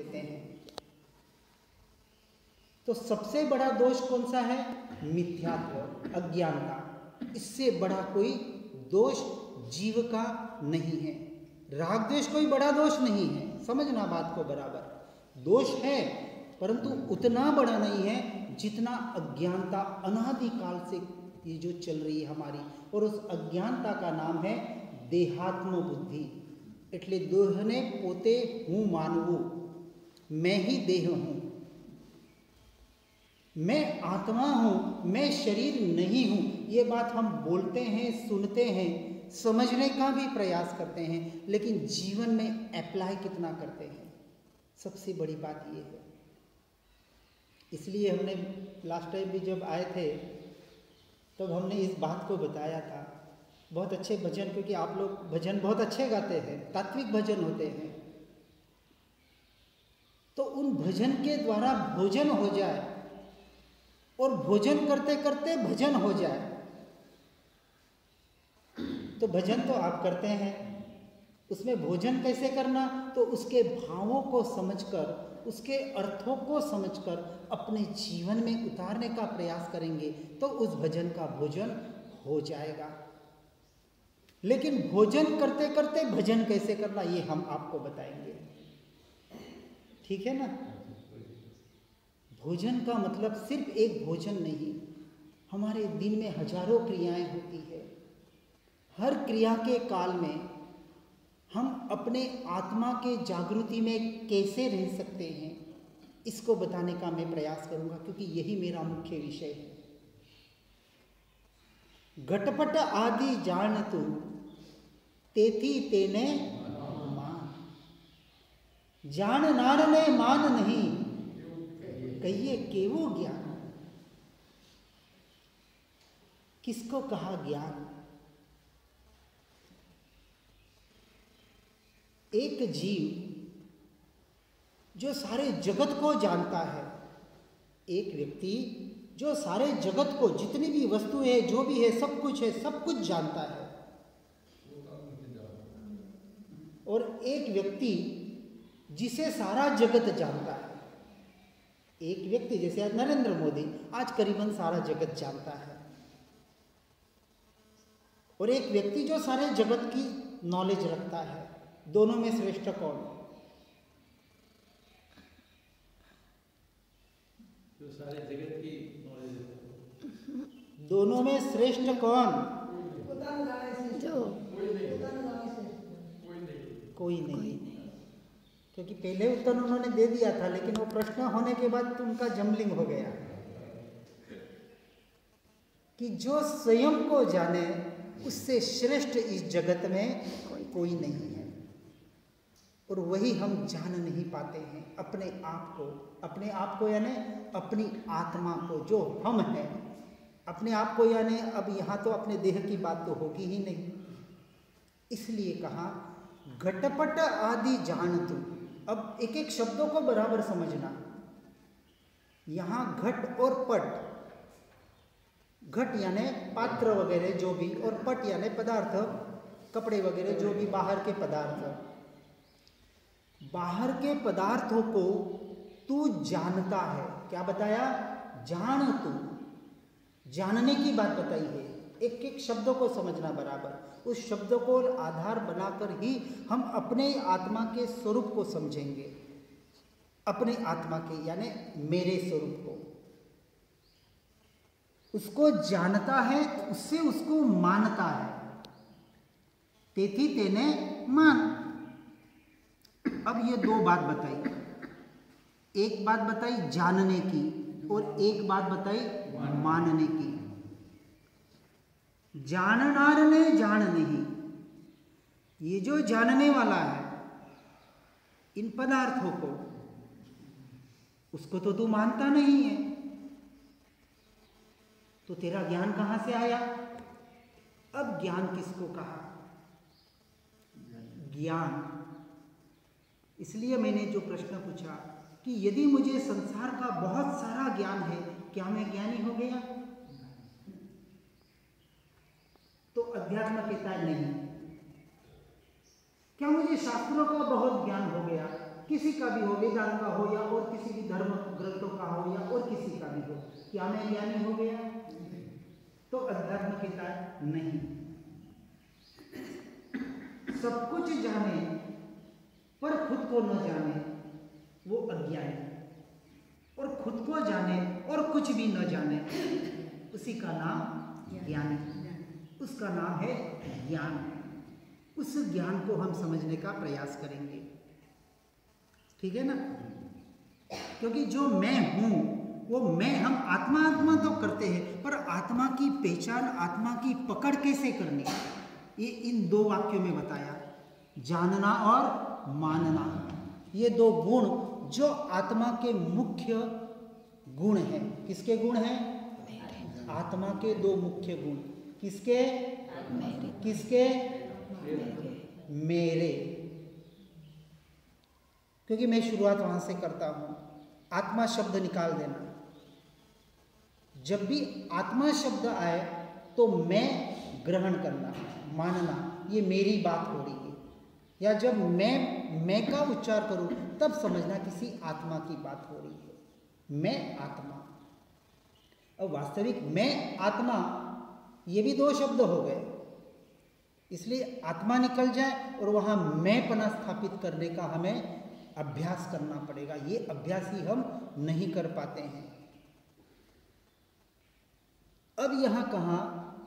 देते हैं। तो सबसे बड़ा दोष कौन सा है? मिथ्यात्व, अज्ञानता। इससे बड़ा कोई दोष जीव का नहीं है। राग द्वेष कोई बड़ा दोष नहीं है, समझना बात को बराबर। दोष है परंतु उतना बड़ा नहीं है जितना अज्ञानता अनादिकाल से ये जो चल रही है हमारी, और उस अज्ञानता का नाम है देहात्म बुद्धि। એટલે દેહને પોતે હું માનવું, मैं ही देह हूँ, मैं आत्मा हूँ, मैं शरीर नहीं हूँ। ये बात हम बोलते हैं, सुनते हैं, समझने का भी प्रयास करते हैं, लेकिन जीवन में अप्लाई कितना करते हैं, सबसे बड़ी बात ये है। इसलिए हमने लास्ट टाइम भी जब आए थे तब हमने इस बात को बताया था। बहुत अच्छे भजन, क्योंकि आप लोग भजन बहुत अच्छे गाते हैं, तात्विक भजन होते हैं, तो उन भजन के द्वारा भोजन हो जाए और भोजन करते करते भजन हो जाए। तो भजन तो आप करते हैं, उसमें भोजन कैसे करना? तो उसके भावों को समझकर, उसके अर्थों को समझकर अपने जीवन में उतारने का प्रयास करेंगे तो उस भजन का भोजन हो जाएगा। लेकिन भोजन करते करते भजन कैसे करना, ये हम आपको बताएंगे, ठीक है ना? भोजन का मतलब सिर्फ एक भोजन नहीं, हमारे दिन में हजारों क्रियाएं होती है। हर क्रिया के काल में हम अपने आत्मा के जागृति में कैसे रह सकते हैं, इसको बताने का मैं प्रयास करूंगा, क्योंकि यही मेरा मुख्य विषय है। घटपट आदि जान तू तेथी तेने मान, जाननार ने मान नहीं, कहिए केवो ज्ञान। किसको कहा ज्ञान? एक जीव जो सारे जगत को जानता है, एक व्यक्ति जो सारे जगत को, जितनी भी वस्तु है, जो भी है, सब कुछ जानता है, और एक व्यक्ति जिसे सारा जगत जानता है। एक व्यक्ति जैसे आज नरेंद्र मोदी, आज करीबन सारा जगत जानता है, और एक व्यक्ति जो सारे जगत की नॉलेज रखता है। दोनों में श्रेष्ठ कौन? जो सारे जगत की नॉलेज। दोनों में श्रेष्ठ कौन? कोई नहीं, क्योंकि पहले उत्तर उन्होंने दे दिया था, लेकिन वो प्रश्न होने के बाद तो उनका जमलिंग हो गया कि जो स्वयं को जाने उससे श्रेष्ठ इस जगत में कोई नहीं है। और वही हम जान नहीं पाते हैं, अपने आप को यानी अपनी आत्मा को, जो हम हैं, अपने आप को यानी, अब यहाँ तो अपने देह की बात तो होगी ही नहीं, इसलिए कहा घटपट आदि जान तू। अब एक एक शब्दों को बराबर समझना। यहाँ घट और पट, घट यानी पात्र वगैरह जो भी, और पट यानी पदार्थ, कपड़े वगैरह जो भी बाहर के पदार्थ। बाहर के पदार्थों को तू जानता है, क्या बताया? जान तू, जानने की बात बताई है। एक एक शब्दों को समझना बराबर, उस शब्दों को आधार बनाकर ही हम अपने आत्मा के स्वरूप को समझेंगे, अपने आत्मा के यानी मेरे स्वरूप को। उसको जानता है, उससे उसको मानता है, तेथी तेने मान। अब ये दो बात बताई, एक बात बताई जानने की और एक बात बताई मानने की। जाननार ने जान नहीं, ये जो जानने वाला है इन पदार्थों को, उसको तो तू मानता नहीं है, तो तेरा ज्ञान कहां से आया? अब ज्ञान किसको कहा? ज्ञान। इसलिए मैंने जो प्रश्न पूछा कि यदि मुझे संसार का बहुत सारा ज्ञान है, क्या मैं ज्ञानी हो गया? तो अध्यात्म कहता है नहीं। क्या मुझे शास्त्रों का बहुत ज्ञान हो गया, किसी का भी हो, वेदांत का हो या और किसी भी धर्म ग्रंथों का हो या और किसी का भी हो, क्या मैं ज्ञानी हो गया? तो अध्यात्म कहता है नहीं। सब कुछ जाने पर खुद को न जाने वो अज्ञानी, और खुद को जाने और कुछ भी न जाने उसी का नाम ज्ञानी, उसका नाम है ज्ञान। उस ज्ञान को हम समझने का प्रयास करेंगे, ठीक है ना? क्योंकि जो मैं हूं वो मैं, हम आत्मा आत्मा तो करते हैं, पर आत्मा की पहचान, आत्मा की पकड़ कैसे करनी, ये इन दो वाक्यों में बताया, जानना और मानना। ये दो गुण जो आत्मा के मुख्य गुण हैं। किसके गुण हैं? आत्मा के दो मुख्य गुण। किसके? किसके? मेरे। क्योंकि मैं शुरुआत वहां से करता हूं, आत्मा शब्द निकाल देना। जब भी आत्मा शब्द आए तो मैं ग्रहण करना, मानना, ये मेरी बात हो रही है। या जब मैं का उच्चार करूं तब समझना किसी आत्मा की बात हो रही है। मैं आत्मा। अब वास्तविक मैं आत्मा, ये भी दो शब्द हो गए, इसलिए आत्मा निकल जाए और वहां मैं पना स्थापित करने का हमें अभ्यास करना पड़ेगा। ये अभ्यास ही हम नहीं कर पाते हैं। अब यहां कहा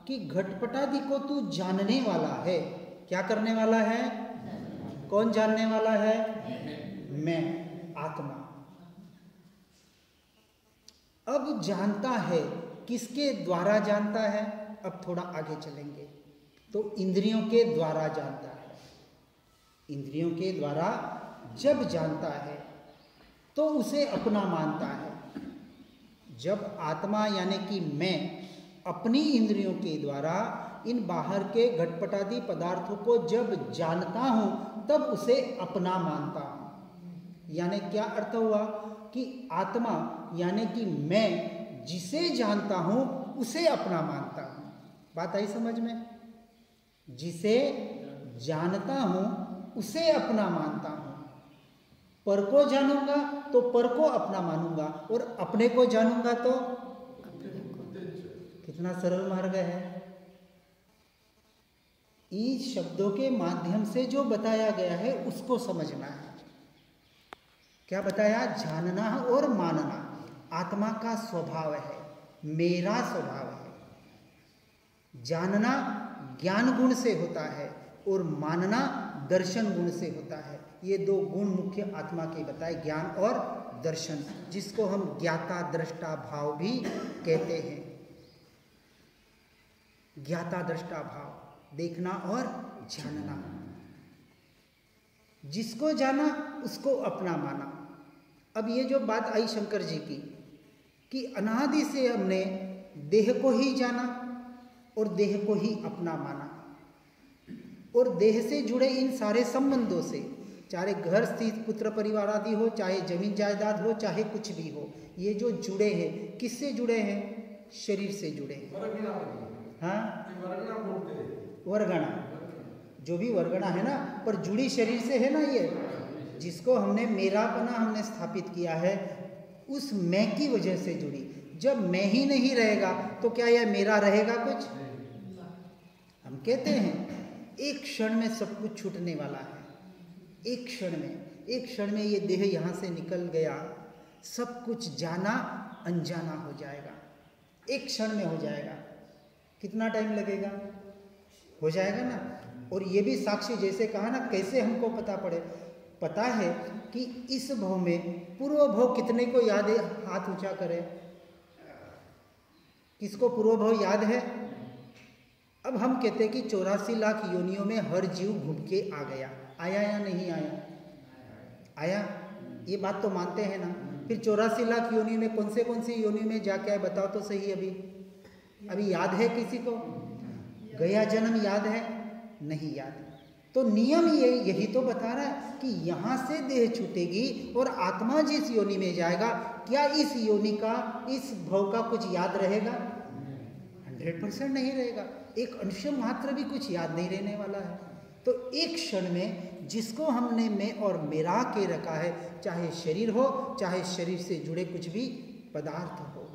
कि घटपटादि को तू जानने वाला है। क्या करने वाला है? कौन जानने वाला है? मैं, आत्मा। अब जानता है, किसके द्वारा जानता है? अब थोड़ा आगे चलेंगे तो इंद्रियों के द्वारा जानता है। इंद्रियों के द्वारा जब जानता है तो उसे अपना मानता है। जब आत्मा यानी कि मैं अपनी इंद्रियों के द्वारा इन बाहर के घटपटादि पदार्थों को जब जानता हूं तब उसे अपना मानता हूं। यानी क्या अर्थ हुआ कि आत्मा यानी कि मैं जिसे जानता हूं उसे अपना मानता हूं। बात आई समझ में? जिसे जानता हूं उसे अपना मानता हूं। पर को जानूंगा तो पर को अपना मानूंगा, और अपने को जानूंगा तो कितना सरल मार्ग है। इन शब्दों के माध्यम से जो बताया गया है उसको समझना है। क्या बताया? जानना और मानना आत्मा का स्वभाव है, मेरा स्वभाव है। जानना ज्ञान गुण से होता है और मानना दर्शन गुण से होता है। ये दो गुण मुख्य आत्मा के बताए, ज्ञान और दर्शन, जिसको हम ज्ञाता दृष्टा भाव भी कहते हैं। ज्ञाता दृष्टा भाव, देखना और जानना। जिसको जाना उसको अपना माना। अब ये जो बात आई शंकर जी की कि अनादि से हमने देह को ही जाना और देह को ही अपना माना, और देह से जुड़े इन सारे संबंधों से, चाहे घर स्थित पुत्र परिवार आदि हो, चाहे जमीन जायदाद हो, चाहे कुछ भी हो, ये जो जुड़े हैं, किससे जुड़े हैं? शरीर से जुड़े हैं। हाँ, वर्गणा, जो भी वर्गणा है ना, पर जुड़ी शरीर से है ना। ये जिसको हमने मेरापना हमने स्थापित किया है, उस मैं की वजह से जुड़ी। जब मैं ही नहीं रहेगा तो क्या यह मेरा रहेगा कुछ? हम कहते हैं एक क्षण में सब कुछ छूटने वाला है। एक क्षण में ये देह यहाँ से निकल गया, सब कुछ जाना अनजाना हो जाएगा। एक क्षण में हो जाएगा। कितना टाइम लगेगा? हो जाएगा ना। और ये भी साक्षी, जैसे कहा ना, कैसे हमको पता है कि इस भव में पूर्व भव कितने को याद है? हाथ ऊंचा करें। किसको पूर्व भव याद है? अब हम कहते हैं कि 84 लाख योनियों में हर जीव घूम के आ गया। आया या नहीं आया? आया, ये बात तो मानते हैं ना। फिर 84 लाख योनि में कौन सी योनि में जाके आए? बताओ तो सही। अभी याद है किसी को? गया जन्म याद है? नहीं याद। तो नियम यही तो बता रहा है कि यहाँ से देह छूटेगी और आत्मा जिस योनि में जाएगा, क्या इस योनि का, इस भव का कुछ याद रहेगा? 100% नहीं रहेगा। एक अंश मात्र भी कुछ याद नहीं रहने वाला है। तो एक क्षण में जिसको हमने मैं और मेरा के रखा है, चाहे शरीर हो, चाहे शरीर से जुड़े कुछ भी पदार्थ हो,